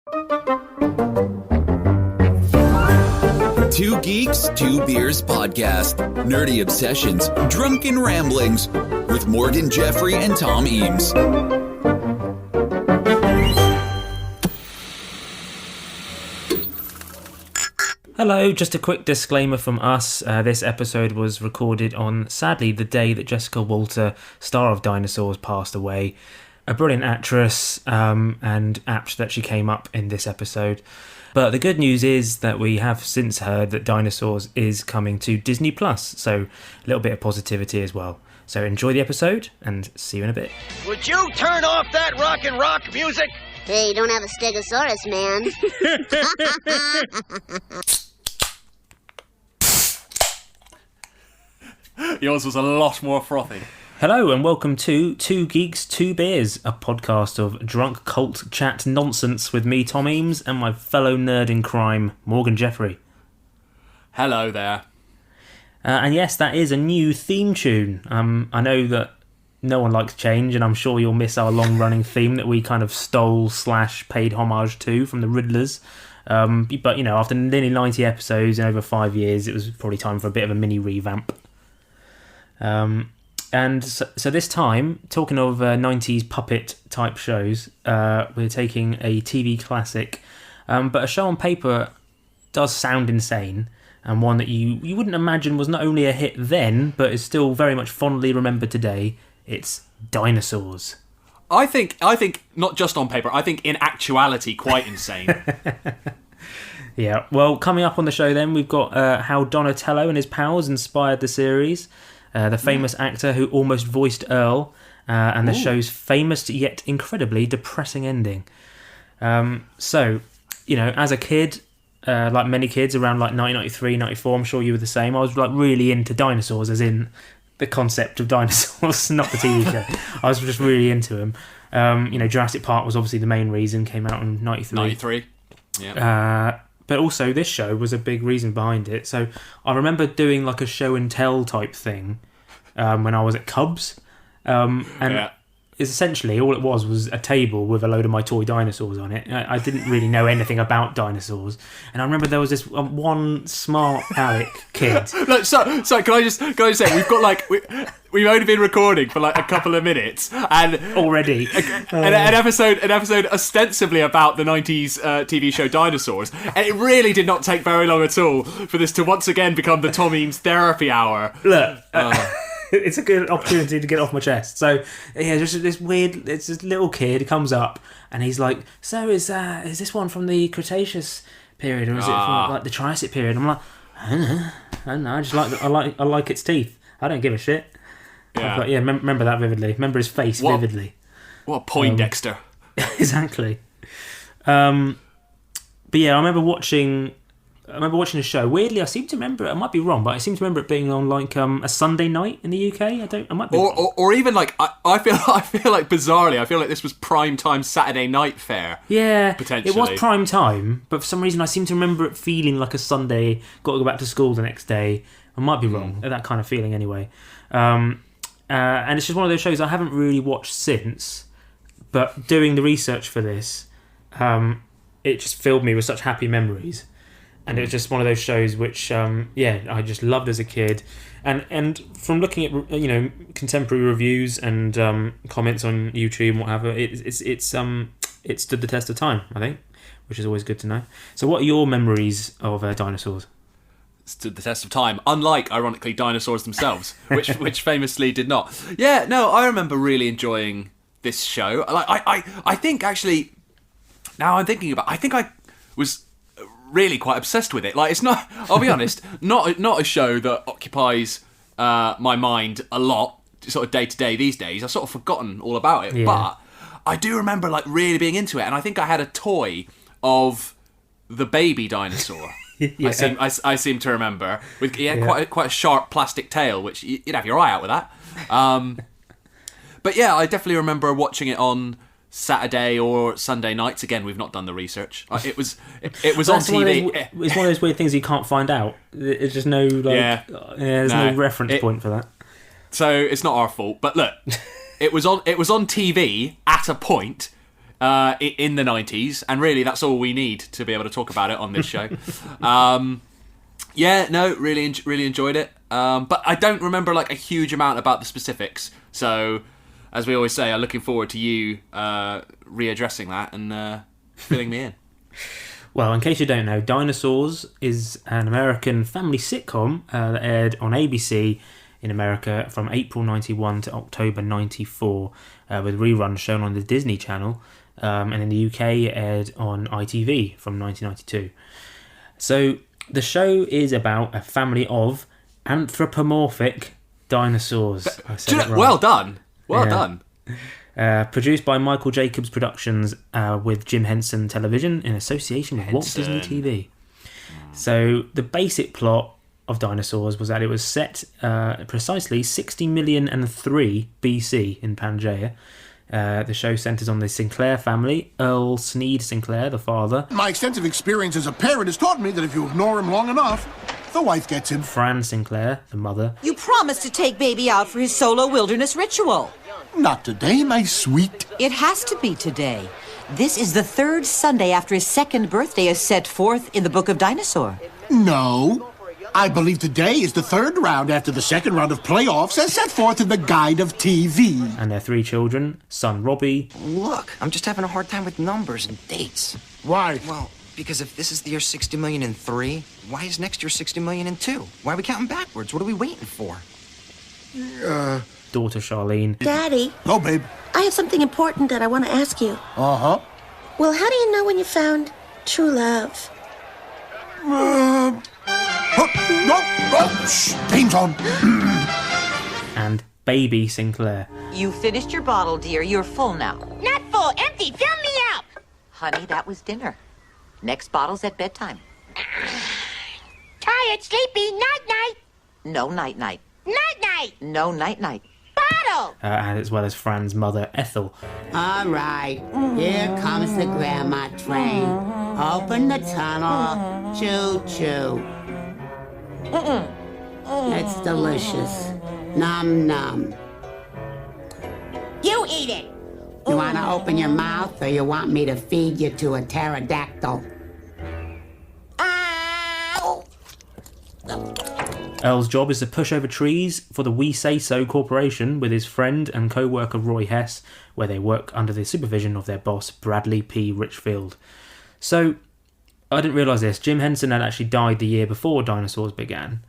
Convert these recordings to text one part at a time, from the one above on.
Two Geeks, Two Beers podcast. Nerdy obsessions, drunken ramblings with Morgan Jeffrey and Tom Eames. Hello, just a quick disclaimer from us. This episode was recorded on, sadly, the day that Jessica Walter, star of Dinosaurs, passed away. A brilliant actress, and apt that she came up in this episode. But the good news is that we have since heard that Dinosaurs is coming to Disney+, so a little bit of positivity as well. So enjoy the episode, and see you in a bit. Would you turn off that rock music? Hey, you don't have a stegosaurus, man. Yours was a lot more frothy. Hello and welcome to Two Geeks, Two Beers, a podcast of drunk cult chat nonsense with me, Tom Eames, and my fellow nerd in crime, Morgan Jeffrey. Hello there. And yes, that is a new theme tune. I know that no one likes change, and I'm sure you'll miss our long-running theme that we kind of stole/paid homage to from the Riddlers. But, you know, after nearly 90 episodes in over 5 years, it was probably time for a bit of a mini revamp. And so this time, talking of 90s puppet type shows, we're taking a TV classic, but a show on paper does sound insane, and one that you wouldn't imagine was not only a hit then, but is still very much fondly remembered today. It's Dinosaurs. I think not just on paper, I think in actuality quite insane. Yeah, well, coming up on the show then, we've got how Donatello and his pals inspired the series. The famous actor who almost voiced Earl, and the show's famous yet incredibly depressing ending. So, you know, as a kid, like many kids around like 1993, 94, I'm sure you were the same, I was like really into dinosaurs, as in the concept of dinosaurs, not the TV show. I was just really into them. You know, Jurassic Park was obviously the main reason, came out in 93. 93, yeah. But also this show was a big reason behind it. So I remember doing like a show and tell type thing when I was at Cubs. It's essentially all it was a table with a load of my toy dinosaurs on it. I didn't really know anything about dinosaurs. And I remember there was this one smart Alec kid. Look, so can I just say, we've got like... We've only been recording for like a couple of minutes, and already an episode ostensibly about the 90s TV show Dinosaurs, and it really did not take very long at all for this to once again become the Tom Eames therapy hour. Look, it's a good opportunity to get off my chest. So yeah, just this weird, it's this little kid comes up and he's like, "So is this one from the Cretaceous period, or is it from like the Triassic period?" I'm like, I don't know. I just I like its teeth. I don't give a shit. Yeah, like, remember that vividly. Remember his face vividly. What a Poindexter. Exactly. But yeah, I remember watching the show. Weirdly, I seem to remember it. I might be wrong, but I seem to remember it being on like a Sunday night in the UK. I might be or even like I feel like bizarrely, I feel like this was prime time Saturday night fare. Yeah, potentially. It was prime time, but for some reason I seem to remember it feeling like a Sunday. Got to go back to school the next day. I might be wrong. That kind of feeling anyway. And it's just one of those shows I haven't really watched since, but doing the research for this, it just filled me with such happy memories. And it was just one of those shows which, I just loved as a kid. And from looking at, you know, contemporary reviews and comments on YouTube and whatever, it stood the test of time, I think, which is always good to know. So what are your memories of Dinosaurs? Stood the test of time, unlike, ironically, dinosaurs themselves, which famously did not. Yeah, no, I remember really enjoying this show. Like, I think, actually, now I'm thinking about it, I think I was really quite obsessed with it. Like, it's not, I'll be honest, not a show that occupies my mind a lot, sort of day to day these days. I've sort of forgotten all about it, but I do remember, like, really being into it, and I think I had a toy of the baby dinosaur. Yeah. I seem to remember with quite a sharp plastic tail, which you'd have your eye out with that. But yeah, I definitely remember watching it on Saturday or Sunday nights. Again, we've not done the research. It was on TV. It's one of those weird things you can't find out. There's just no there's no reference point for that. So it's not our fault. But look, it was on TV at a point in the 90s, and really that's all we need to be able to talk about it on this show. Really enjoyed it. But I don't remember like a huge amount about the specifics. So, as we always say, I'm looking forward to you readdressing that and filling me in. Well, in case you don't know, Dinosaurs is an American family sitcom that aired on ABC in America from April 91 to October 94, with reruns shown on the Disney Channel, and in the UK it aired on ITV from 1992. So the show is about a family of anthropomorphic dinosaurs. I said it right. Well done. Well done. Produced by Michael Jacobs Productions with Jim Henson Television in association with Walt Disney TV. So the basic plot of Dinosaurs was that it was set precisely 60,003 BC in Pangaea. The show centres on the Sinclair family, Earl Sneed Sinclair, the father. My extensive experience as a parent has taught me that if you ignore him long enough, the wife gets him. Fran Sinclair, the mother. You promised to take Baby out for his solo wilderness ritual. Not today, my sweet. It has to be today. This is the third Sunday after his second birthday as set forth in the Book of Dinosaur. No. I believe today is the third round after the second round of playoffs as set forth in the Guide of TV. And their 3 children, son Robbie. Look, I'm just having a hard time with numbers and dates. Why? Well, because if this is the year 60,003,003, why is next year 60,002,002? Why are we counting backwards? What are we waiting for? Daughter Charlene. Daddy. Oh, babe. I have something important that I want to ask you. Uh-huh. Well, how do you know when you found true love? Game's on. And Baby Sinclair. You finished your bottle, dear. You're full now. Not full, empty. Fill me up. Honey, that was dinner. Next bottle's at bedtime. Tired, sleepy, night-night. No night-night. Night-night. No night-night. Bottle. And as well as Fran's mother, Ethel. All right, here comes the grandma train. Open the tunnel. Choo-choo. It's delicious. Nom nom. You eat it. You want to open your mouth or you want me to feed you to a pterodactyl? Ow. Earl's job is to push over trees for the We Say So Corporation with his friend and co-worker Roy Hess, where they work under the supervision of their boss Bradley P. Richfield. So, I didn't realise this. Jim Henson had actually died the year before Dinosaurs began,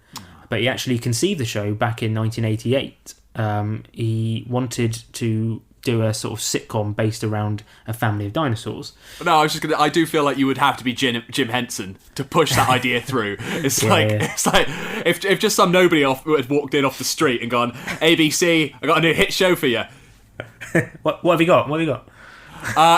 but he actually conceived the show back in 1988. He wanted to do a sort of sitcom based around a family of dinosaurs. No, I do feel like you would have to be Jim Henson to push that idea through. It's it's like if just some nobody had walked in off the street and gone, ABC, I got a new hit show for you. What have you got? What have you got?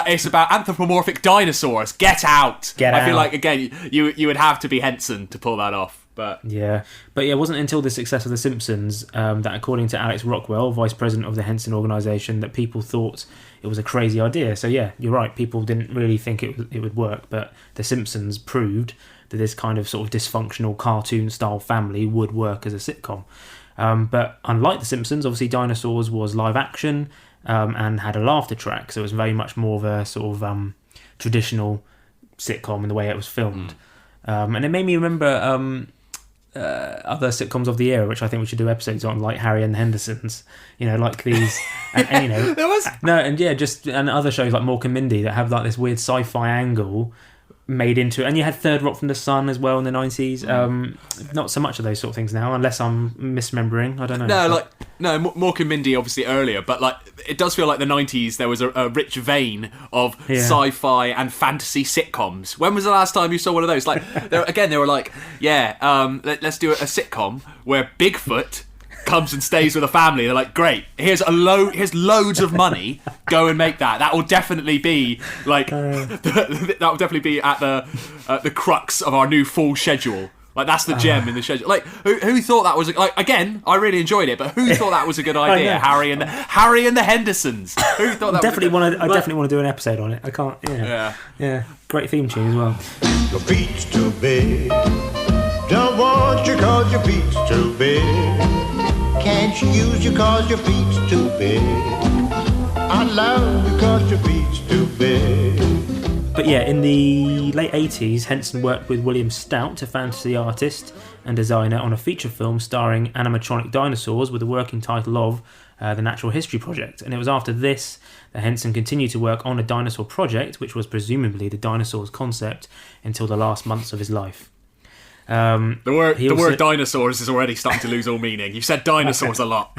It's about anthropomorphic dinosaurs. Get out! I feel like again you would have to be Henson to pull that off. But it wasn't until the success of The Simpsons that, according to Alex Rockwell, vice president of the Henson organisation, that people thought it was a crazy idea. So yeah, you're right. People didn't really think it would work, but The Simpsons proved that this kind of sort of dysfunctional cartoon-style family would work as a sitcom. But unlike The Simpsons, obviously Dinosaurs was live action and had a laughter track, so it was very much more of a sort of traditional sitcom in the way it was filmed. And it made me remember other sitcoms of the era, which I think we should do episodes on, like Harry and the Hendersons. You know, like these, and you know, and other shows like Mork and Mindy that have like this weird sci-fi angle made into it. And you had Third Rock from the Sun as well in the 90s. Not so much of those sort of things now, unless I'm misremembering. I don't know. Mork and Mindy obviously earlier, but like it does feel like the 90s there was a rich vein of sci-fi and fantasy sitcoms. When was the last time you saw one of those? Like they were like, let's do a sitcom where Bigfoot comes and stays with a family. They're like, great, here's loads of money, go and make that. That will definitely be like that will definitely be at the crux of our new fall schedule. Like that's the gem in the schedule. Like who thought that was like again? I really enjoyed it, but who thought that was a good idea? Harry and the Hendersons. Who thought that? I definitely want to do an episode on it. I can't. Yeah. Great theme tune as well. Your feet's too big. Don't want you 'cause your feet's too big. Can't you use you 'cause your feet's too big? I love you 'cause your feet's too big. But yeah, in the late 80s, Henson worked with William Stout, a fantasy artist and designer, on a feature film starring animatronic dinosaurs with the working title of The Natural History Project. And it was after this that Henson continued to work on a dinosaur project, which was presumably the dinosaurs concept, until the last months of his life. The word dinosaurs is already starting to lose all meaning. You've said dinosaurs a lot.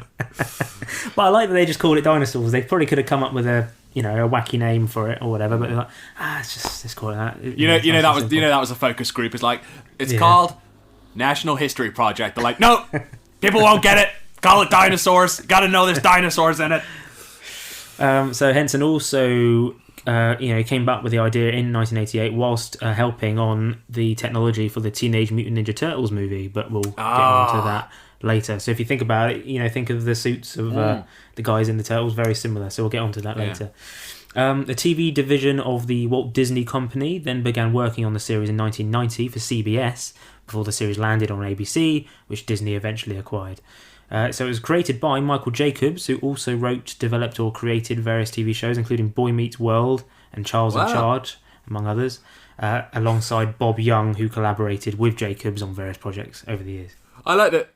But I like that they just called it dinosaurs. They probably could have come up with a wacky name for it or whatever, but they're like, let's call it that. That was a focus group. It's called National History Project. They're like, no, people won't get it. Call it dinosaurs. Got to know there's dinosaurs in it. So Henson also, came back with the idea in 1988 whilst helping on the technology for the Teenage Mutant Ninja Turtles movie, but we'll get on to that later. So if you think about it, think of the suits of the guys in the Turtles, very similar. So we'll get on to that later. The TV division of the Walt Disney Company then began working on the series in 1990 for CBS before the series landed on ABC, which Disney eventually acquired. So it was created by Michael Jacobs, who also wrote, developed or created various TV shows, including Boy Meets World and Charles in Charge, among others, alongside Bob Young, who collaborated with Jacobs on various projects over the years. I like that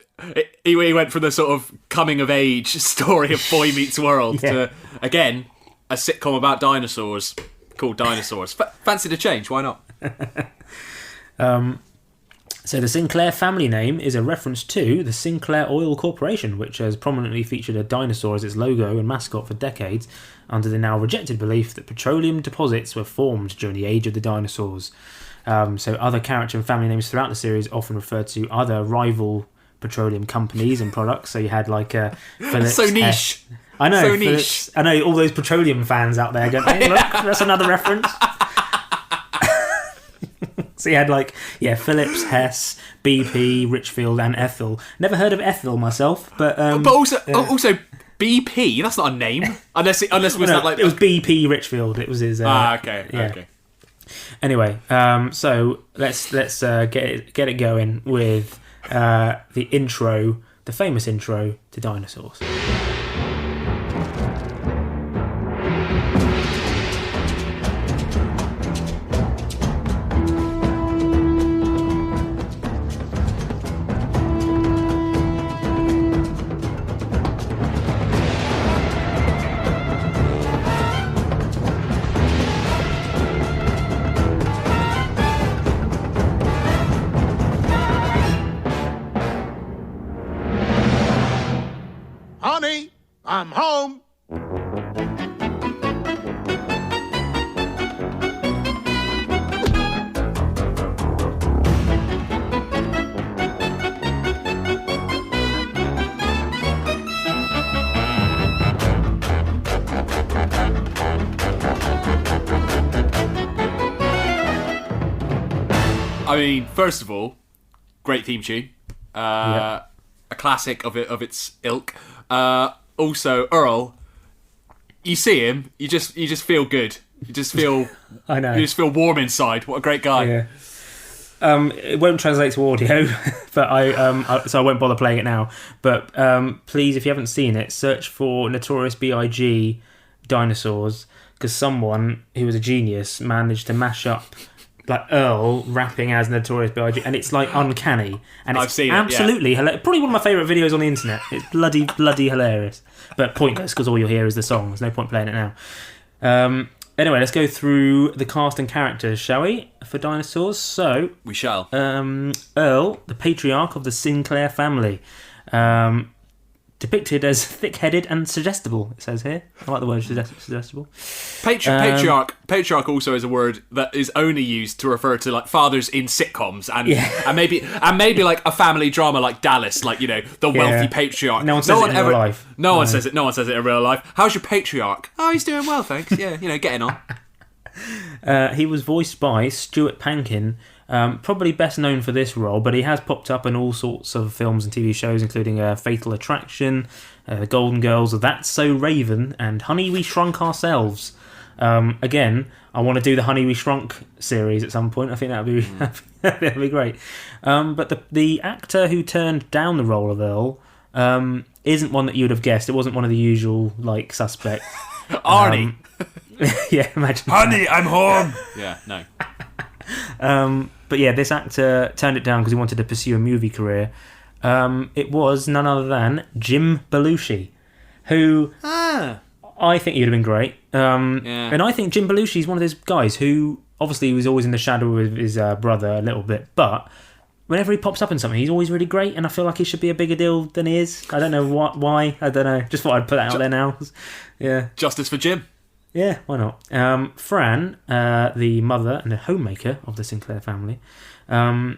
he went from the sort of coming-of-age story of Boy Meets World to, again, a sitcom about dinosaurs called Dinosaurs. Fancy the change, why not? So the Sinclair family name is a reference to the Sinclair Oil Corporation, which has prominently featured a dinosaur as its logo and mascot for decades, under the now rejected belief that petroleum deposits were formed during the age of the dinosaurs. So other character and family names throughout the series often referred to other rival petroleum companies and products. So you had like Phillips. So niche. I know. So Phillips, niche. I know all those petroleum fans out there going, hey, look, that's another reference. So you had Phillips, Hess, BP, Richfield, and Ethel. Never heard of Ethel myself, but also BP. That's not a name, unless it was it was BP Richfield. It was his. Okay. Yeah. Okay. Anyway, so let's get it going with the intro, the famous intro to Dinosaurs. Honey, I'm home. I mean, first of all, great theme tune. A classic of its ilk. Also, Earl, you see him, you just feel good. You just feel I know. You just feel warm inside. What a great guy. Yeah. It won't translate to audio, but so I won't bother playing it now. But please, if you haven't seen it, search for Notorious B.I.G. Dinosaurs, because someone who was a genius managed to mash up like Earl rapping as Notorious B.I.G. and it's like uncanny, and it's I've seen absolutely hilarious. Probably one of my favourite videos on the internet. It's bloody hilarious, but pointless because all you'll hear is the song. There's no point playing it now. Anyway, let's go through the cast and characters, shall we, for Dinosaurs? So we shall. Earl, the patriarch of the Sinclair family, depicted as thick-headed and suggestible. It says here. I like the word suggestible. Patriarch also is a word that is only used to refer to like fathers in sitcoms and maybe like a family drama like Dallas, like the wealthy patriarch. No one says it in real life. No one says it. No one says it in real life. How's your patriarch? Oh, he's doing well, thanks. Yeah, getting on. He was voiced by Stuart Pankin. Probably best known for this role, but he has popped up in all sorts of films and TV shows, including Fatal Attraction, Golden Girls, That's So Raven, and Honey, We Shrunk Ourselves. Again, I want to do the Honey, We Shrunk series at some point. I think that'd be great. But the actor who turned down the role of Earl isn't one that you would have guessed. It wasn't one of the usual suspects. Arnie. Yeah, imagine. Honey, I'm home. Yeah, no. But yeah, this actor turned it down because he wanted to pursue a movie career. It was none other than Jim Belushi, who I think he would have been great. And I think Jim Belushi is one of those guys who obviously was always in the shadow of his brother a little bit, but whenever he pops up in something, he's always really great, and I feel like he should be a bigger deal than he is. I don't know why. I don't know. Just thought I'd put that out there now. Yeah. Justice for Jim. Yeah, why not? Fran, the mother and the homemaker of the Sinclair family, I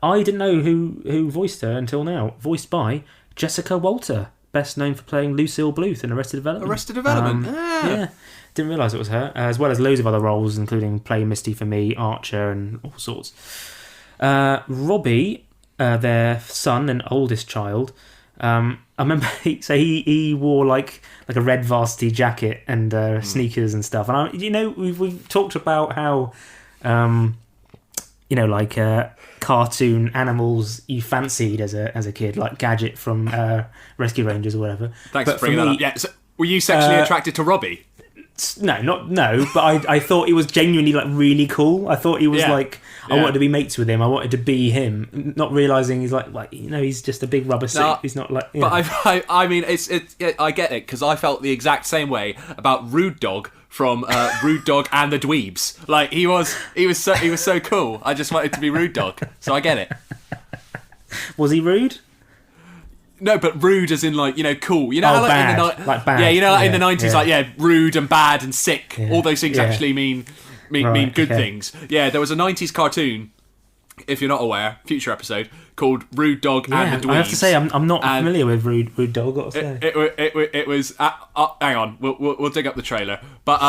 didn't know who voiced her until now. Voiced by Jessica Walter, best known for playing Lucille Bluth in Arrested Development. Arrested Development, yeah. Didn't realise it was her, as well as loads of other roles, including Play Misty for Me, Archer, and all sorts. Robbie, their son and oldest child, I remember he wore like a red varsity jacket and sneakers and stuff. And we've talked about how cartoon animals you fancied as a kid, like Gadget from Rescue Rangers or whatever. Thanks for bringing that up. Yeah, so were you sexually attracted to Robbie? No, but I thought he was genuinely like really cool. I thought he was I wanted to be mates with him. I wanted to be him, not realizing he's he's just a big rubber suit. He's not like. But I mean, I get it because I felt the exact same way about Rude Dog from Rude Dog and the Dweebs. Like he was so cool. I just wanted to be Rude Dog, so I get it. Was he rude? No, but rude as in cool. You know how bad. In the like bad. Yeah, you know in the 90s rude and bad and sick. Yeah. All those things actually mean good things. Yeah, there was a 90s cartoon, if you're not aware, future episode, called Rude Dog and the Dweebs. I have to say I'm not familiar with Rude Dog. Got to say. It was hang on, we'll dig up the trailer. But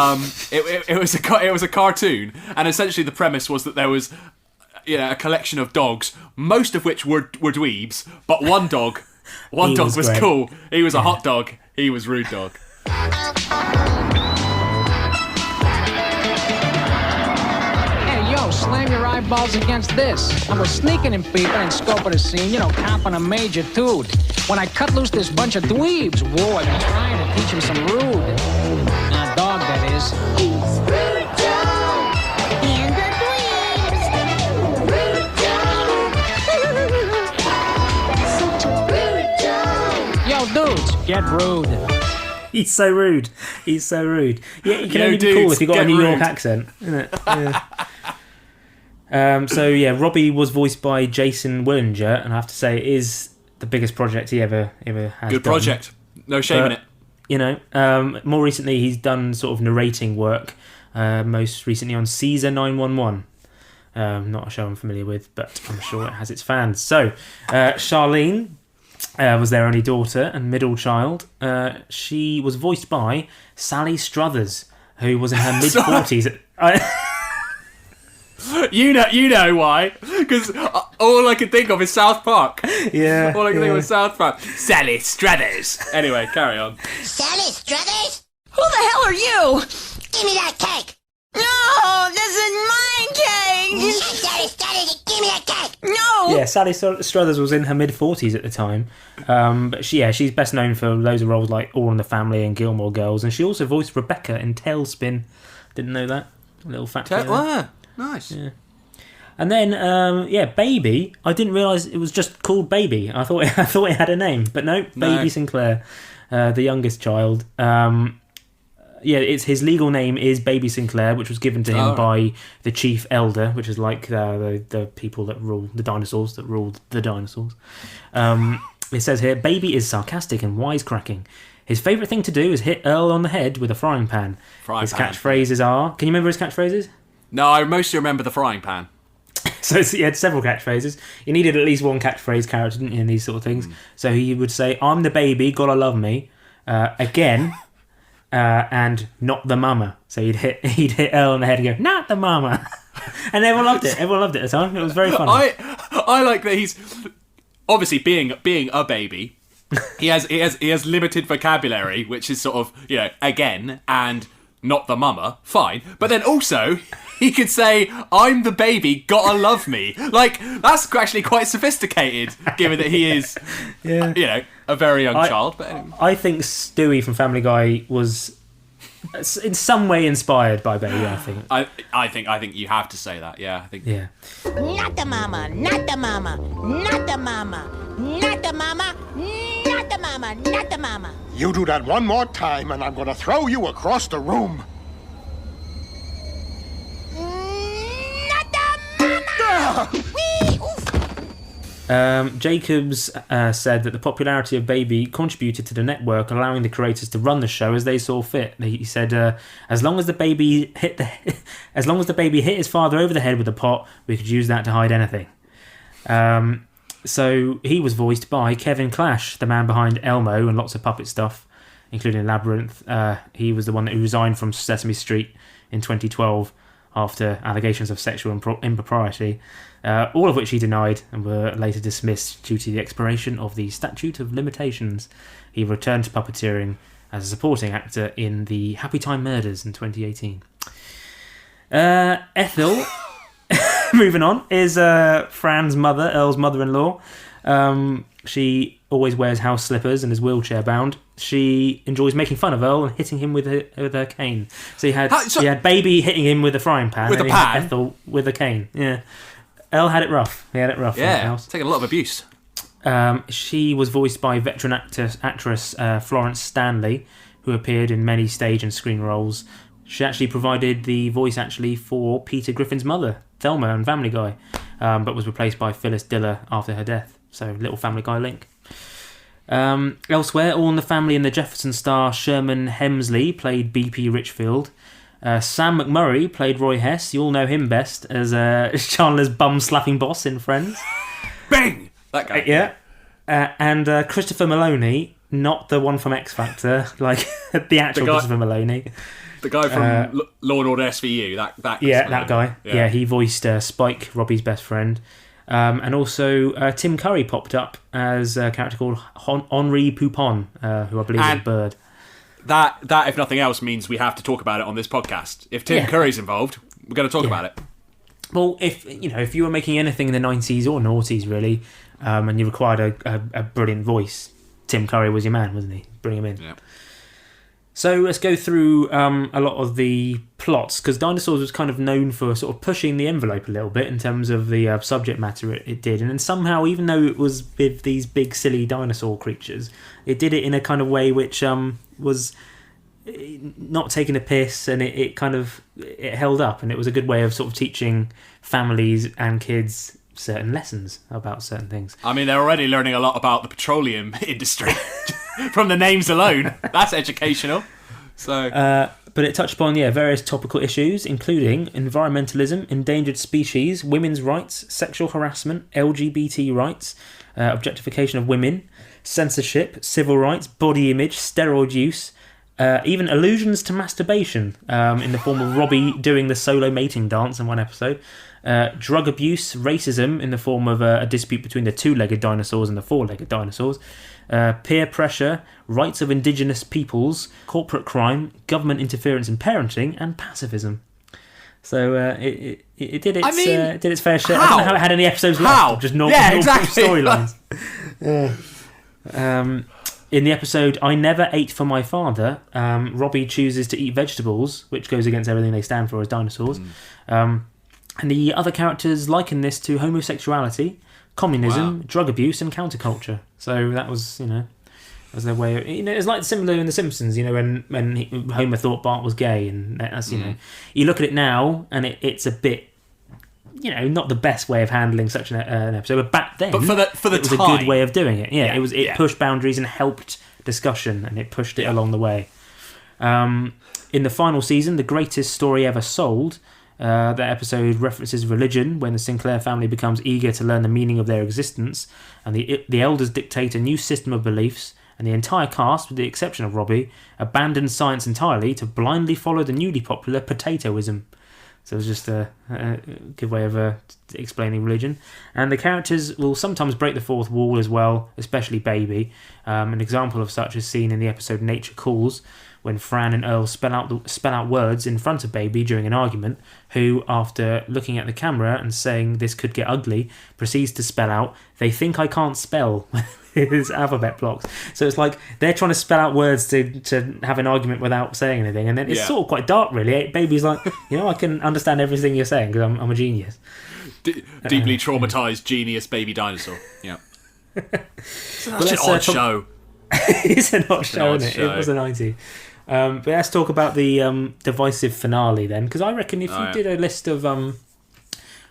it was a cartoon, and essentially the premise was that there was a collection of dogs, most of which were dweebs, but one dog was cool. He was a hot dog. He was Rude Dog. Hey, yo, slam your eyeballs against this. I was sneaking in people and scoping the scene, copping a major toot. When I cut loose this bunch of dweebs, whoa, I've been trying to teach him some rude. Dog, that is. He's Rude Dog and the Dweebs. Rude Dog. Yo, dudes, get rude. He's so rude. Yeah, you can only be cool if you got a New York accent, isn't it? Yeah. Robbie was voiced by Jason Willinger, and I have to say it is the biggest project he ever has. Good project. No shame in it. More recently he's done sort of narrating work. Most recently on Caesar 911. Not a show I'm familiar with, but I'm sure it has its fans. So, Charlene was their only daughter and middle child. She was voiced by Sally Struthers, who was in her mid-40s. You know why? Because all I can think of is South Park. Yeah. All I can think of is South Park. Sally Struthers. Anyway, carry on. Sally Struthers? Who the hell are you? Give me that cake. No, this is my cake. Sally Struthers, give me that cake. No. Yeah, Sally Struthers was in her mid-40s at the time. But she's best known for loads of roles like All in the Family and Gilmore Girls, and she also voiced Rebecca in Tailspin. Didn't know that. A little fact. Nice. Yeah. And then, Baby. I didn't realise it was just called Baby. I thought it had a name, but no. Baby Sinclair, the youngest child. It's his legal name is Baby Sinclair, which was given to him by the Chief Elder, which is like the people that rule the dinosaurs, that ruled the dinosaurs. It says here, Baby is sarcastic and wisecracking. His favourite thing to do is hit Earl on the head with a frying pan. His catchphrases are... Can you remember his catchphrases? No, I mostly remember the frying pan. So he had several catchphrases. You needed at least one catchphrase character, didn't you, in these sort of things? So he would say, I'm the baby, gotta love me. Again... and not the mama. So he'd hit Earl on the head and go, not the mama. And everyone loved it. Everyone loved it at the time. It was very funny. I like that he's obviously being a baby. He has limited vocabulary, which is sort of again and not the mama. Fine, but then also he could say, I'm the baby, gotta love me. Like that's actually quite sophisticated, given that he is a very young child. But anyway. I think Stewie from Family Guy was in some way inspired by Baby, I think. I think you have to say that. Yeah, I think. Yeah. Not the mama, not the mama, not the mama, not the mama, not the mama, not the mama. You do that one more time, and I'm going to throw you across the room. Not the mama! Whee! Oof. Jacobs said that the popularity of Baby contributed to the network, allowing the creators to run the show as they saw fit. He said, "As long as the baby hit his father over the head with a pot, we could use that to hide anything." So he was voiced by Kevin Clash, the man behind Elmo and lots of puppet stuff, including Labyrinth. He was the one who resigned from Sesame Street in 2012 after allegations of sexual impropriety, all of which he denied and were later dismissed due to the expiration of the statute of limitations. He returned to puppeteering as a supporting actor in the Happy Time Murders in 2018. Ethel, moving on, is Fran's mother, Earl's mother-in-law. She always wears house slippers and is wheelchair bound. She enjoys making fun of Earl and hitting him with her cane. So you had Baby hitting him with a frying pan. With a and pan? Ethel with a cane. Yeah. Earl had it rough. He had it rough. Yeah, in the house. taking a lot of abuse. She was voiced by veteran actress Florence Stanley, who appeared in many stage and screen roles. She actually provided the voice for Peter Griffin's mother, Thelma, on Family Guy, but was replaced by Phyllis Diller after her death. So, little Family Guy link. Elsewhere, All in the Family and the Jeffersons star Sherman Hemsley played B.P. Richfield. Sam McMurray played Roy Hess. You all know him best as Chandler's bum-slapping boss in Friends. Bang! That guy. Yeah. And Christopher Maloney, not the one from X Factor, like the actual Christopher Maloney. The guy from Law and Order SVU. That guy. Yeah, he voiced Spike, Robbie's best friend. And also Tim Curry popped up as a character called Henri Poupon, who I believe is a bird. That, if nothing else, means we have to talk about it on this podcast. If Tim Curry's involved, we're going to talk about it. Well, if you were making anything in the 90s or noughties, really, and you required a brilliant voice, Tim Curry was your man, wasn't he? Bring him in. Yeah. So let's go through a lot of the plots, because Dinosaurs was kind of known for sort of pushing the envelope a little bit in terms of the subject matter it did. And then somehow, even though it was with these big, silly dinosaur creatures, it did it in a kind of way which was not taking a piss, and it held up, and it was a good way of sort of teaching families and kids certain lessons about certain things. I mean, they're already learning a lot about the petroleum industry from the names alone. That's educational. So, but it touched upon various topical issues, including environmentalism, endangered species, women's rights, sexual harassment, LGBT rights, objectification of women, censorship, civil rights, body image, steroid use, even allusions to masturbation in the form of Robbie doing the solo mating dance in one episode. Drug abuse, racism in the form of a dispute between the two-legged dinosaurs and the four-legged dinosaurs, peer pressure, rights of indigenous peoples, corporate crime, government interference in parenting, and pacifism. So it did its fair share. I don't know how it had any episodes left, just normal storylines. In the episode I Never Ate for My Father, Robbie chooses to eat vegetables, which goes against everything they stand for as dinosaurs. And the other characters liken this to homosexuality, communism, drug abuse, and counterculture. So that was, was their way of... it's like similar in The Simpsons, when Homer thought Bart was gay, and that's, you look at it now, and it's a bit, not the best way of handling such an episode, but back then, but for the it was time, a good way of doing it. It pushed boundaries and helped discussion, and it pushed it along the way. In the final season, The Greatest Story Ever Sold, that episode references religion when the Sinclair family becomes eager to learn the meaning of their existence, and the elders dictate a new system of beliefs, and the entire cast, with the exception of Robbie, abandons science entirely to blindly follow the newly popular potatoism. So it's just a good way of explaining religion. And the characters will sometimes break the fourth wall as well, especially Baby. An example of such is seen in the episode Nature Calls, when Fran and Earl spell out words in front of Baby during an argument, who, after looking at the camera and saying this could get ugly, proceeds to spell out, "They think I can't spell," with his alphabet blocks. So it's like they're trying to spell out words to have an argument without saying anything, and then it's sort of quite dark, really. Baby's like, I can understand everything you're saying because I'm a genius. Deeply traumatized genius baby dinosaur. Yeah. Such an odd show. It's an odd show, isn't it? It was a 90s. But let's talk about the divisive finale then, because I reckon if you did a list of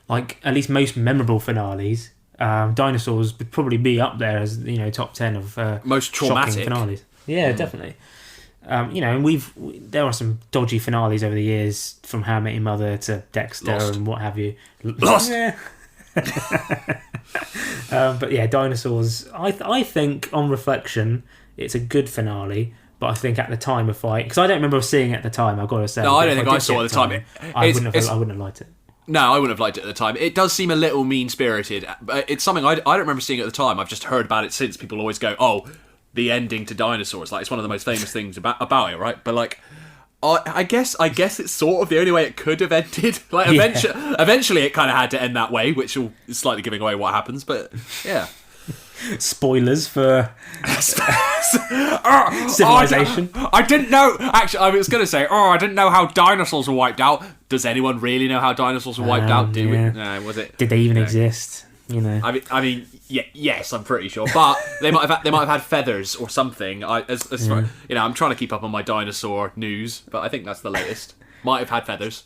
at least most memorable finales, Dinosaurs would probably be up there as top 10 of most traumatic finales. Yeah, definitely. And there are some dodgy finales over the years, from How I Met Your Mother to Dexter and what have you. Lost. Yeah. But yeah, Dinosaurs. I think on reflection, it's a good finale. But I think at the time, because I don't remember seeing it at the time, I've got to say. No, I don't think I saw it at the time. I wouldn't have liked it. No, I wouldn't have liked it at the time. It does seem a little mean-spirited. It's something I don't remember seeing at the time. I've just heard about it since. People always go, "Oh, the ending to Dinosaurs." Like, it's one of the most famous things about it, right? But like, I guess it's sort of the only way it could have ended. Like, eventually, it kind of had to end that way, which is slightly giving away what happens. But yeah. Spoilers for Civilization. I didn't know. Actually, I was going to say, I didn't know how dinosaurs were wiped out. Does anyone really know how dinosaurs were wiped out? Do we? No, was it? Did they even exist? I mean, yes, I'm pretty sure. But they might have had feathers or something. As far, I'm trying to keep up on my dinosaur news, but I think that's the latest. Might have had feathers.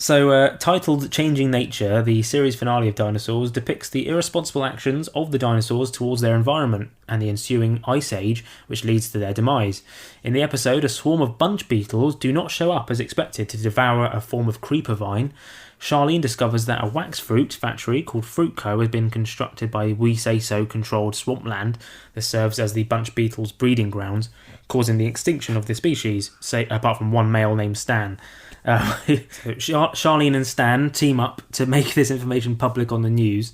So, titled Changing Nature, the series finale of Dinosaurs depicts the irresponsible actions of the dinosaurs towards their environment and the ensuing ice age, which leads to their demise. In the episode, a swarm of bunch beetles do not show up as expected to devour a form of creeper vine. Charlene discovers that a wax fruit factory called Fruit Co. has been constructed by We Say So controlled swampland that serves as the bunch beetles' breeding grounds, causing the extinction of the species, apart from one male named Stan. Charlene and Stan team up to make this information public on the news.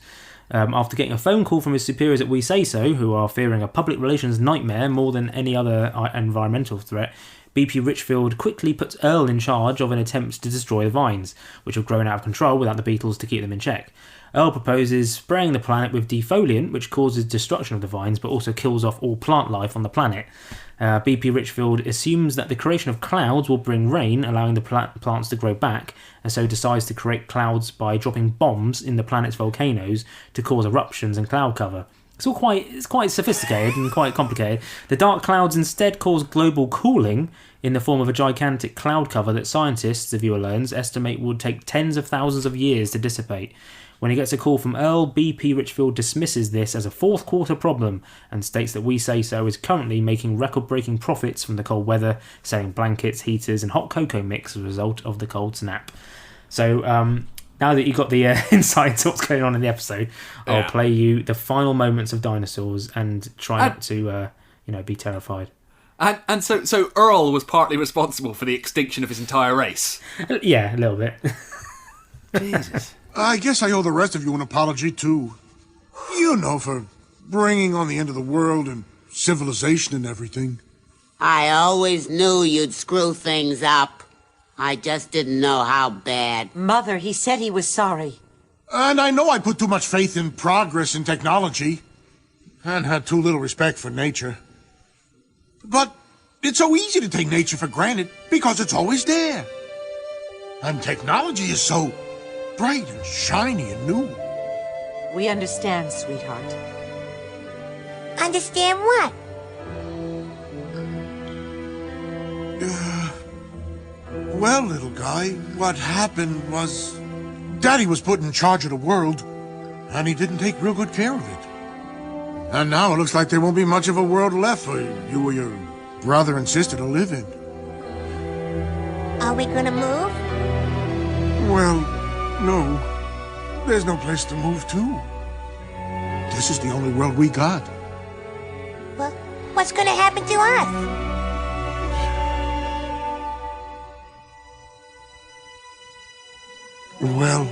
After getting a phone call from his superiors at We Say So, who are fearing a public relations nightmare more than any other environmental threat, BP Richfield quickly puts Earl in charge of an attempt to destroy the vines, which have grown out of control without the beetles to keep them in check. Earl proposes spraying the planet with defoliant, which causes destruction of the vines but also kills off all plant life on the planet. BP Richfield assumes that the creation of clouds will bring rain, allowing the plants to grow back, and so decides to create clouds by dropping bombs in the planet's volcanoes to cause eruptions and cloud cover. It's quite sophisticated and quite complicated. The dark clouds instead cause global cooling in the form of a gigantic cloud cover that scientists, the viewer learns, estimate would take tens of thousands of years to dissipate. When he gets a call from Earl, BP Richfield dismisses this as a fourth quarter problem and states that We Say So is currently making record-breaking profits from the cold weather, selling blankets, heaters and hot cocoa mix as a result of the cold snap. So, now that you've got the insight to what's going on in the episode, I'll play you the final moments of Dinosaurs and try not to, be terrified. And so Earl was partly responsible for the extinction of his entire race. Yeah, a little bit. Jesus. I guess I owe the rest of you an apology, too. For bringing on the end of the world and civilization and everything. I always knew you'd screw things up. I just didn't know how bad. Mother, he said he was sorry. And I know I put too much faith in progress and technology, and had too little respect for nature. But it's so easy to take nature for granted because it's always there. And technology is so bright and shiny and new. We understand, sweetheart. Understand what? Well, little guy, what happened was Daddy was put in charge of the world, and he didn't take real good care of it. And now it looks like there won't be much of a world left for you or your brother and sister to live in. Are we gonna move? Well, no. There's no place to move to. This is the only world we got. Well, what's gonna happen to us? Well,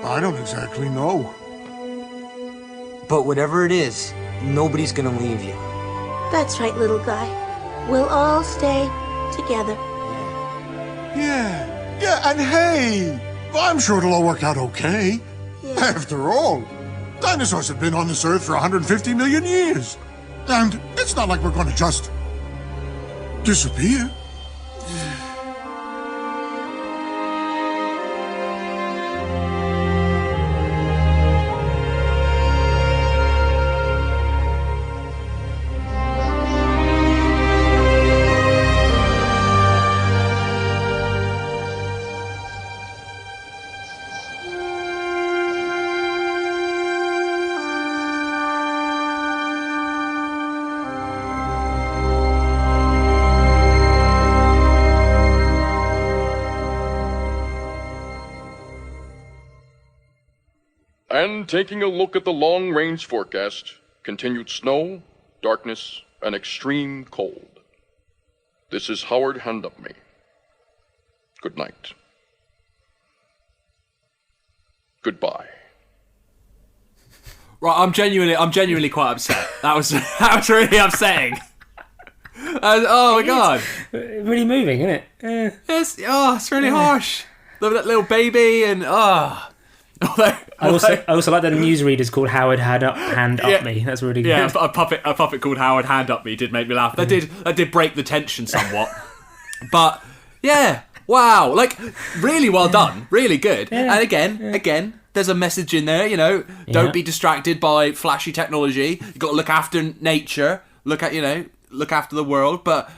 I don't exactly know. But whatever it is, nobody's gonna leave you. That's right, little guy. We'll all stay together. Yeah, and hey, I'm sure it'll all work out okay. After all, dinosaurs have been on this earth for 150 million years. And it's not like we're going to just disappear. And taking a look at the long-range forecast, continued snow, darkness, and extreme cold. This is Howard Hand Up Me. Good night. Goodbye. Right, I'm genuinely quite upset. That was really upsetting. Oh my god, really moving, isn't it? It's really harsh. That little baby and I also like that the newsreader's called Howard Hand Up Me. That's really good. Yeah, a puppet called Howard Hand Up Me did make me laugh. That did break the tension somewhat. But yeah, wow, like really well done, really good. Yeah. And again, there's a message in there. Don't be distracted by flashy technology. You got to look after nature. Look after the world. But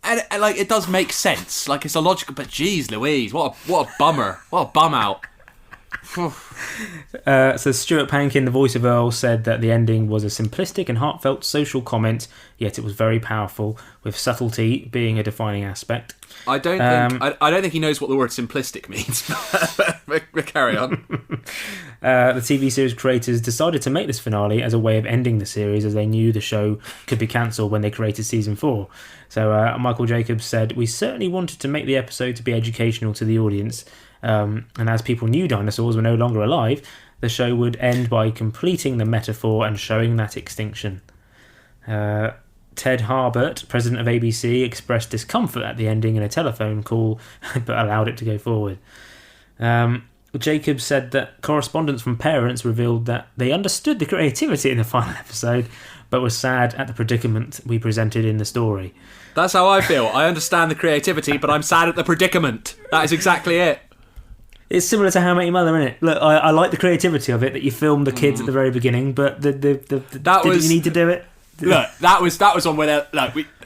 and like it does make sense. Like it's a logical. But geez, Louise, what a bummer. What a bum out. So Stuart Pankin, the voice of Earl, said that the ending was a simplistic and heartfelt social comment, yet it was very powerful, with subtlety being a defining aspect. I don't think he knows what the word simplistic means. But carry on. The TV series creators decided to make this finale as a way of ending the series, as they knew the show could be cancelled when they created season 4. So Michael Jacobs said, "We certainly wanted to make the episode to be educational to the audience. And as people knew dinosaurs were no longer alive, the show would end by completing the metaphor and showing that extinction." Ted Harbert, president of ABC, expressed discomfort at the ending in a telephone call, but allowed it to go forward. Jacobs said that correspondence from parents revealed that they understood the creativity in the final episode, but were sad at the predicament we presented in the story. That's how I feel. I understand the creativity, but I'm sad at the predicament. That is exactly it. It's similar to How I Met Your Mother, isn't it? Look, I like the creativity of it, that you filmed the kids at the very beginning, but did you need to do it? Look, that was one where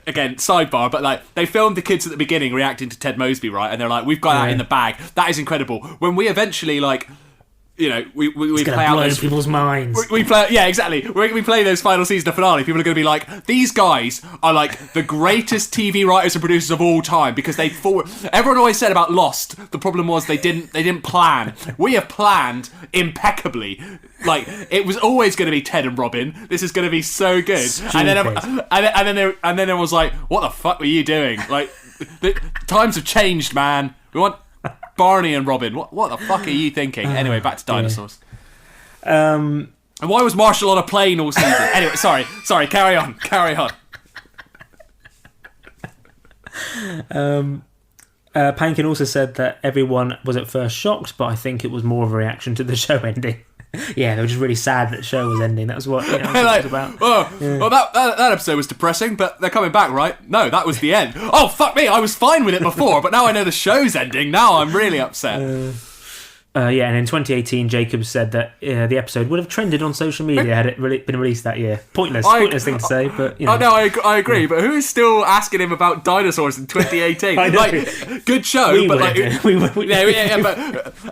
again, sidebar, but like they filmed the kids at the beginning reacting to Ted Mosby, right? And they're like, "We've got that in the bag." That is incredible. When we eventually we play out those people's minds. We play, yeah, exactly. When we play those final season finale, people are going to be like, "These guys are like the greatest TV writers and producers of all time," because they forward. Everyone always said about Lost, the problem was they didn't plan. We have planned impeccably. Like it was always going to be Ted and Robin. This is going to be so good. And then there was like, "What the fuck were you doing?" Like the times have changed, man. We want Barney and Robin. What the fuck are you thinking? Anyway, back to dinosaurs. And why was Marshall on a plane all season? Anyway, sorry. Carry on. Pankin also said that everyone was at first shocked, but I think it was more of a reaction to the show ending. Yeah, they were just really sad that the show was ending. That was what it was about. Well, that episode was depressing, but they're coming back, right? No, that was the end. Oh, fuck me, I was fine with it before, but now I know the show's ending. Now I'm really upset. And in 2018, Jacobs said that the episode would have trended on social media had it been released that year. Pointless thing to say, but you know. No, I agree. But who is still asking him about dinosaurs in 2018? Like, good show, but like,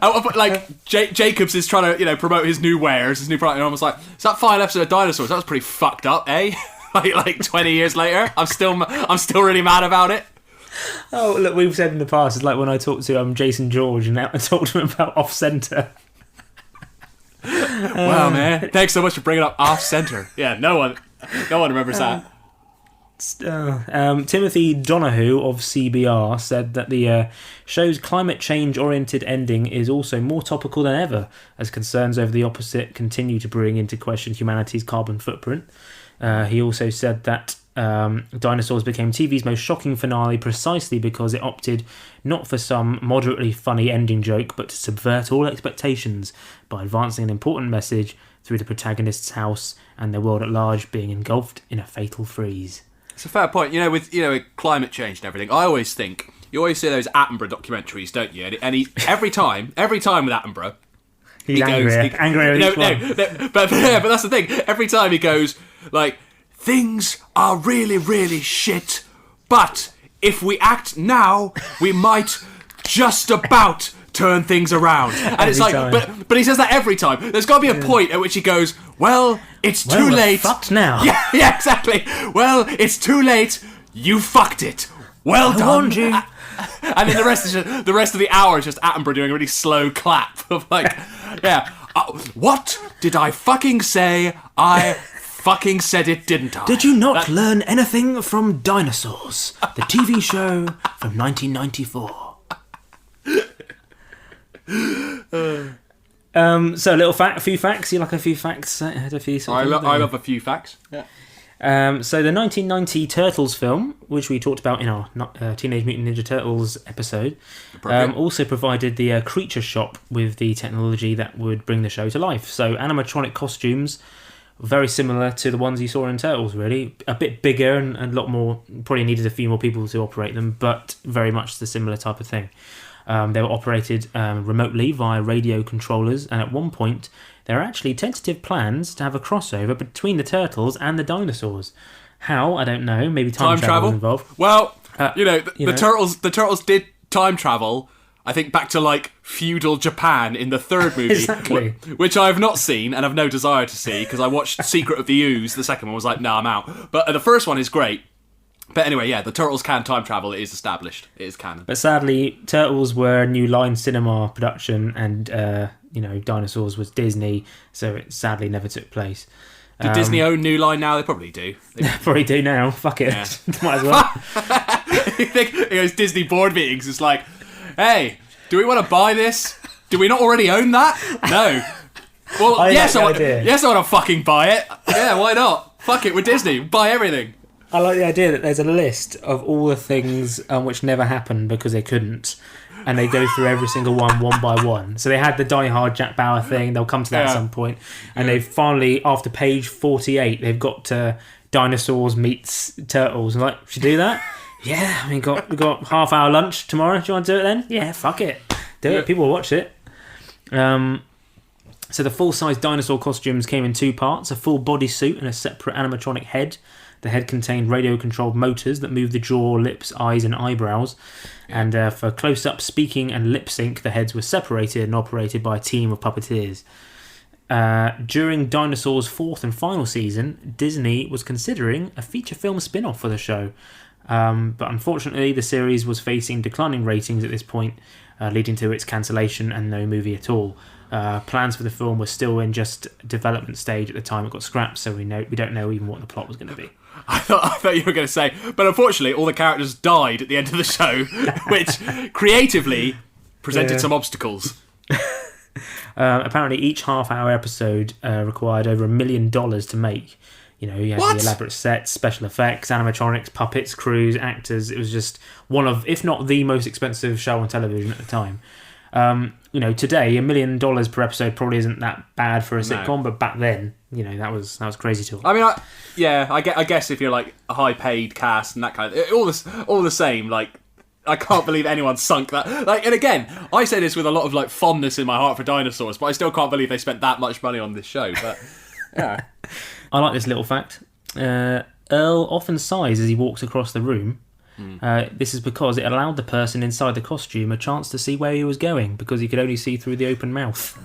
but like Jacobs is trying to promote his new wares, his new product, and I was like, "Is that final episode of Dinosaurs? That was pretty fucked up, eh?" like 20 years later, I'm still really mad about it. Oh, look, we've said in the past, it's like when I talked to Jason George and I talked to him about Off-Centre. Wow, man. Thanks so much for bringing up Off-Centre. Yeah, no one remembers that. Timothy Donahue of CBR said that the show's climate change-oriented ending is also more topical than ever, as concerns over the opposite continue to bring into question humanity's carbon footprint. He also said that Dinosaurs became TV's most shocking finale precisely because it opted not for some moderately funny ending joke, but to subvert all expectations by advancing an important message through the protagonist's house and their world at large being engulfed in a fatal freeze. It's a fair point. With climate change and everything, I always think, you always see those Attenborough documentaries, don't you? And he every time with Attenborough, He's angrier each one. But that's the thing. Every time he goes, like, things are really, really shit, but if we act now, we might just about turn things around. And it's like, but he says that every time. There's got to be a point at which he goes, well, it's too late. Fucked now. Yeah, exactly. Well, it's too late. You fucked it. Well done. I warned you. And then the rest of the hour is just Attenborough doing a really slow clap of like, what did I fucking say? I fucking said it, didn't I? Did you not learn anything from Dinosaurs, the TV show from 1994? So a few facts. You like a few facts? I love a few facts. Yeah. So the 1990 Turtles film, which we talked about in our Teenage Mutant Ninja Turtles episode, also provided the creature shop with the technology that would bring the show to life. So animatronic costumes, very similar to the ones you saw in Turtles, really. A bit bigger and a lot more, probably needed a few more people to operate them, but very much the similar type of thing. They were operated remotely via radio controllers, and at one point there are actually tentative plans to have a crossover between the Turtles and the Dinosaurs. How? I don't know. Maybe time travel involved. Well, the Turtles did time travel, I think, back to like feudal Japan in the third movie. Exactly. Which I have not seen and have no desire to see because I watched Secret of the Ooze. The second one was like, no, I'm out. But the first one is great. But anyway, yeah, the Turtles can time travel. It is established. It is canon. But sadly, Turtles were a New Line Cinema production, and Dinosaurs was Disney, so it sadly never took place. Do Disney own New Line now? They probably do. They probably do now. Fuck it. Yeah. Might as well. You think those Disney board meetings, it's like, hey, do we want to buy this? Do we not already own that? No. Well, yes, I want to fucking buy it. Yeah, why not? Fuck it, we're Disney. Buy everything. I like the idea that there's a list of all the things which never happened because they couldn't, and they go through every single one by one. So they had the Die Hard Jack Bauer thing, they'll come to that at some point, and they've finally, after page 48, they've got to Dinosaurs meets Turtles, and like, should we do that? Yeah, we've got half-hour lunch tomorrow, do you want to do it then? Yeah, fuck it. Do it, people will watch it. So the full-size dinosaur costumes came in two parts, a full bodysuit and a separate animatronic head. The head contained radio-controlled motors that moved the jaw, lips, eyes and eyebrows. And for close-up speaking and lip sync, the heads were separated and operated by a team of puppeteers. During Dinosaurs' fourth and final season, Disney was considering a feature film spin-off for the show. But unfortunately, the series was facing declining ratings at this point, leading to its cancellation and no movie at all. Plans for the film were still in just development stage at the time it got scrapped, so we don't know even what the plot was going to be. I thought you were going to say, but unfortunately all the characters died at the end of the show, which creatively presented some obstacles. Apparently each half-hour episode required over $1 million to make. You had the elaborate sets, special effects, animatronics, puppets, crews, actors. It was just one of, if not the most expensive show on television at the time. Today $1 million per episode probably isn't that bad for a sitcom, but back then, that was crazy talk. I mean, I guess if you're like a high-paid cast and that kind of all the same, like, I can't believe anyone sunk that. Like, and again, I say this with a lot of like fondness in my heart for Dinosaurs, but I still can't believe they spent that much money on this show. But yeah, I like this little fact. Earl often sighs as he walks across the room. This is because it allowed the person inside the costume a chance to see where he was going, because he could only see through the open mouth.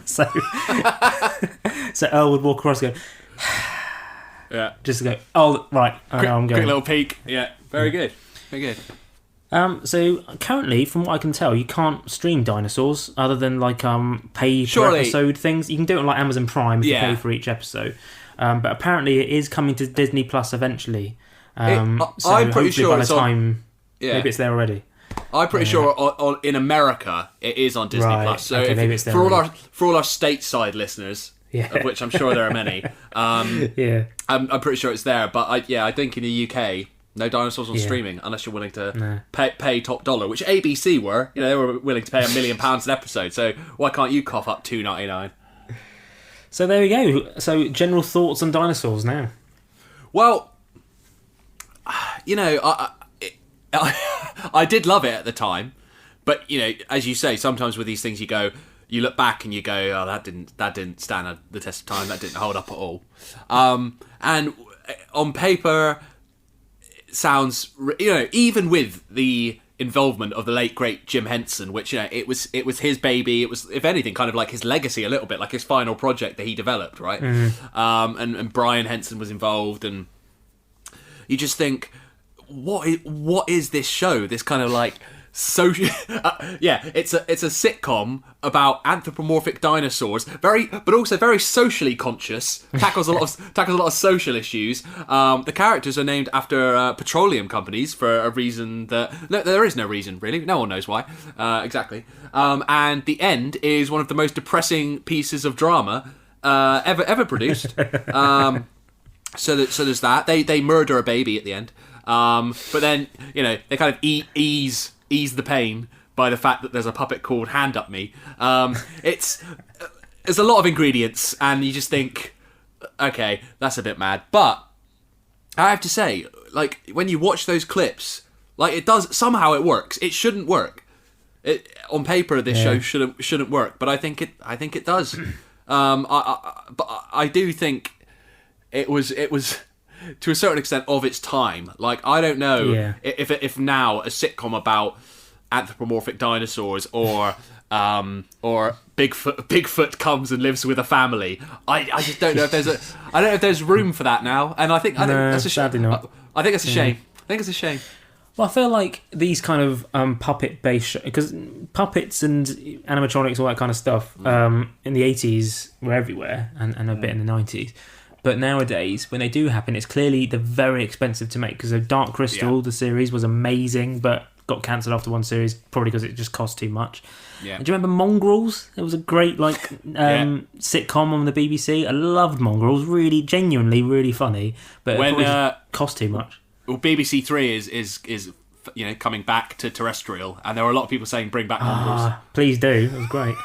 So Earl would walk across and go, yeah, just to go, oh, right, I know I'm going. Quick little peek. Yeah, very good. Very good. So currently, from what I can tell, you can't stream Dinosaurs other than like pay per episode things. You can do it on like Amazon Prime if you pay for each episode. But apparently it is coming to Disney Plus eventually. So I'm pretty sure by the time maybe it's there already. I'm pretty sure in America it is on Disney Plus. So maybe it's there for all our stateside listeners, of which I'm sure there are many. Yeah. I'm pretty sure it's there, but I think in the UK, no dinosaurs on streaming unless you're willing to pay top dollar, which ABC were. You know, they were willing to pay £1 million an episode. So why can't you cough up $2.99? So there we go. So general thoughts on dinosaurs now. Well, you know, I did love it at the time, but you know, as you say, sometimes with these things, you look back and you go, oh, that didn't stand the test of time. That didn't hold up at all. And on paper, it sounds, you know, even with the involvement of the late great Jim Henson, which, you know, it was his baby. It was, if anything, kind of like his legacy a little bit, like his final project that he developed, right? And Brian Henson was involved, and you just think, what is this show? This kind of like social, it's a sitcom about anthropomorphic dinosaurs, but also very socially conscious. Tackles a lot of social issues. The characters are named after petroleum companies for a reason that there is no reason really. No one knows why exactly. And the end is one of the most depressing pieces of drama ever produced. So there's that. They murder a baby at the end. But then, you know, they kind of ease the pain by the fact that there's a puppet called Hand Up Me. There's a lot of ingredients, and you just think, okay, that's a bit mad. But I have to say, like, when you watch those clips, like, it does, somehow it works. It shouldn't work. On paper, this show shouldn't work, but I think it does. But I do think it was to a certain extent of its time. Like, I don't know if now a sitcom about anthropomorphic dinosaurs or Bigfoot comes and lives with a family. I just don't know if there's room for that now, and I think that's a shame. I think it's a shame. I think it's a shame. Well, I feel like these kind of puppet-based... Because puppets and animatronics, all that kind of stuff, in the 80s were everywhere, and a bit in the 90s. But nowadays, when they do happen, it's clearly they're very expensive to make. Because Dark Crystal, the series, was amazing, but got cancelled after one series, probably because it just cost too much. Yeah. Do you remember Mongrels? It was a great sitcom on the BBC. I loved Mongrels. Really, genuinely, really funny. But it probably cost too much. Well, BBC Three is you know, coming back to terrestrial, and there were a lot of people saying bring back Mongrels. Please do. It was great.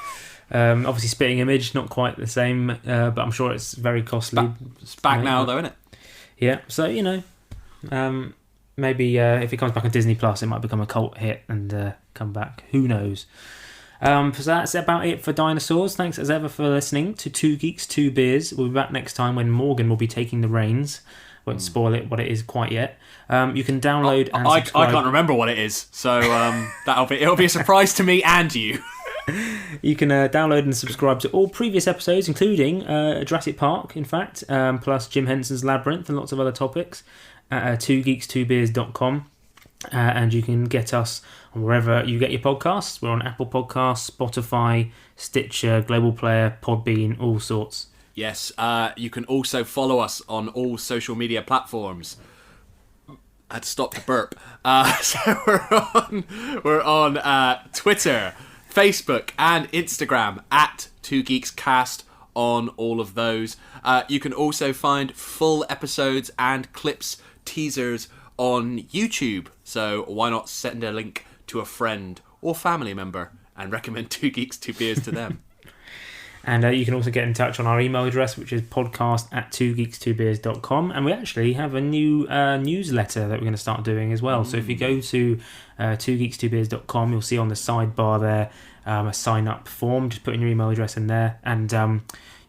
Obviously, Spitting Image, not quite the same, but I'm sure it's very costly. It's back now, though, isn't it? Yeah. So, you know, maybe if it comes back on Disney Plus, it might become a cult hit and come back. Who knows? So that's about it for Dinosaurs. Thanks as ever for listening to Two Geeks, Two Beers. We'll be back next time when Morgan will be taking the reins. Won't spoil it what it is quite yet. You can download and subscribe. I can't remember what it is, so it'll be a surprise to me and you. You can download and subscribe to all previous episodes, including Jurassic Park, in fact, plus Jim Henson's Labyrinth and lots of other topics at twogeeks2beers.com. And you can get us on wherever you get your podcasts. We're on Apple Podcasts, Spotify, Stitcher, Global Player, Podbean, all sorts. Yes, you can also follow us on all social media platforms. I had to stop the burp. So we're on Twitter, Facebook, and Instagram at 2geekscast on all of those. You can also find full episodes and clips, teasers on YouTube. So why not send a link to a friend or family member and recommend Two Geeks, Two Beers to them. And you can also get in touch on our email address, which is podcast@twogeeks2beers.com. And we actually have a new newsletter that we're going to start doing as well. So if you go to twogeeks2beers.com, you'll see on the sidebar there a sign-up form. Just put in your email address in there, and you'll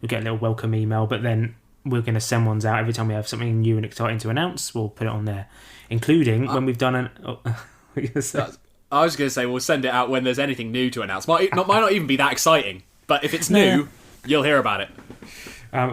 get a little welcome email. But then we're going to send ones out every time we have something new and exciting to announce. We'll put it on there, including when we've done an... I was going to say we'll send it out when there's anything new to announce. Might not even be that exciting. But if it's new, you'll hear about it.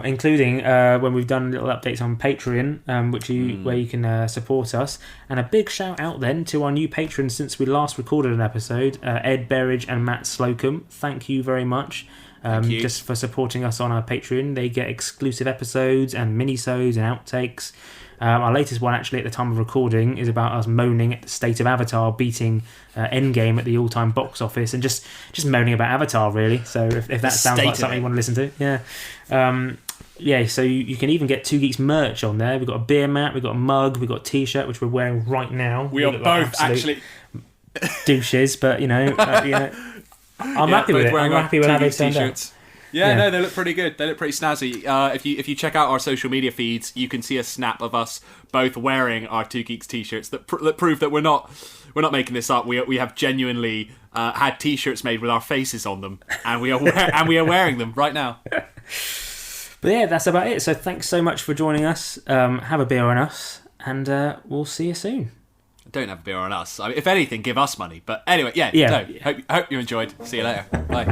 Including when we've done little updates on Patreon, where you can support us. And a big shout out then to our new patrons since we last recorded an episode, Ed Berridge and Matt Slocum. Thank you very much. just for supporting us on our Patreon. They get exclusive episodes and mini-sodes and outtakes. Our latest one, actually, at the time of recording, is about us moaning at the state of Avatar beating Endgame at the all-time box office, and just moaning about Avatar, really. So if that sounds like something you want to listen to, yeah. So you can even get Two Geeks merch on there. We've got a beer mat, we've got a mug, we've got a t-shirt, which we're wearing right now. We are both actually douches, but I'm happy with it. I'm happy with how they've turned out. Yeah, no, they look pretty good. They look pretty snazzy. If you check out our social media feeds, you can see a snap of us both wearing our Two Geeks t-shirts that prove that we're not making this up. We have genuinely had t-shirts made with our faces on them, and we are wearing them right now. But yeah, that's about it. So thanks so much for joining us. Have a beer on us, and we'll see you soon. Don't have a beer on us. I mean, if anything, give us money. But anyway, hope you enjoyed. See you later. Bye.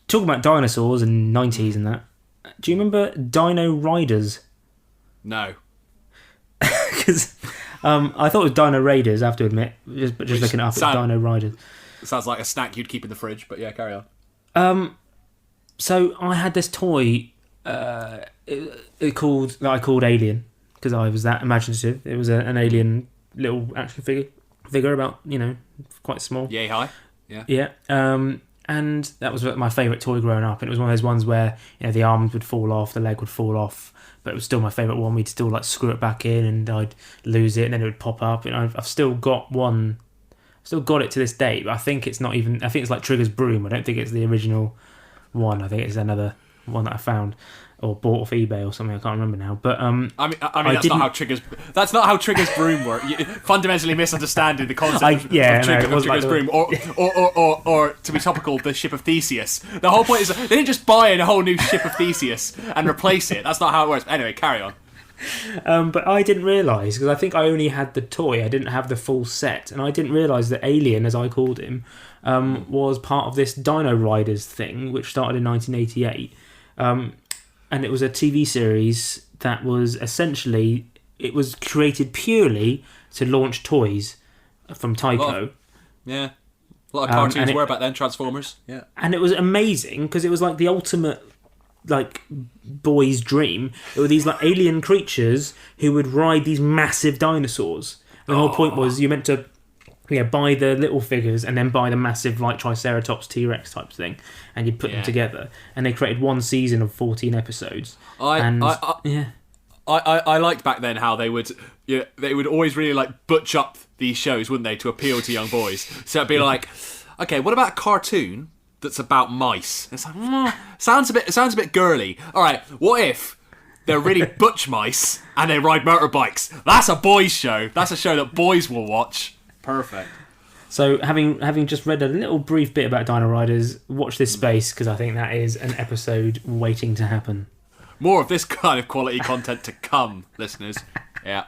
Talking about dinosaurs and 90s and that, do you remember Dino Riders? No. Because I thought it was Dino Raiders, I have to admit. Just looking it up, it's Dino Riders. Sounds like a snack you'd keep in the fridge, but yeah, carry on. So I had this toy that I called Alien, because I was that imaginative. It was an alien little action figure about, quite small. Yay high. Yeah. Yeah. And that was my favourite toy growing up. And it was one of those ones where the arms would fall off, the leg would fall off, but it was still my favourite one. We'd still screw it back in, and I'd lose it, and then it would pop up. And I've still got one. Still got it to this day, but I think it's not even. I think it's like Trigger's broom. I don't think it's the original one. I think it's another one that I found or bought off eBay or something. I can't remember now. But I mean that's not how Trigger's broom works. You're fundamentally misunderstanding the concept of Trigger's broom, or to be topical, the ship of Theseus. The whole point is they didn't just buy a whole new ship of Theseus and replace it. That's not how it works. Anyway, carry on. But I didn't realise, because I think I only had the toy. I didn't have the full set, and I didn't realise that Alien, as I called him, was part of this Dino Riders thing, which started in 1988. And it was a TV series that was essentially, it was created purely to launch toys from Tyco. A lot of cartoons were back then, Transformers. Yeah. And it was amazing, because it was like the ultimate boy's dream. It were these alien creatures who would ride these massive dinosaurs. And the whole point was you meant to buy the little figures and then buy the massive Triceratops T-Rex type thing, and you'd put them together. And they created one season of 14 episodes. I liked back then how they would always really butch up these shows, wouldn't they, to appeal to young boys. So it'd be like, okay, what about a cartoon that's about mice? It's like, sounds a bit girly. All right, what if they're really butch mice and they ride motorbikes? That's a boys' show. That's a show that boys will watch. Perfect. So having just read a little brief bit about Dino Riders, watch this space, because I think that is an episode waiting to happen. More of this kind of quality content to come, listeners. Yeah.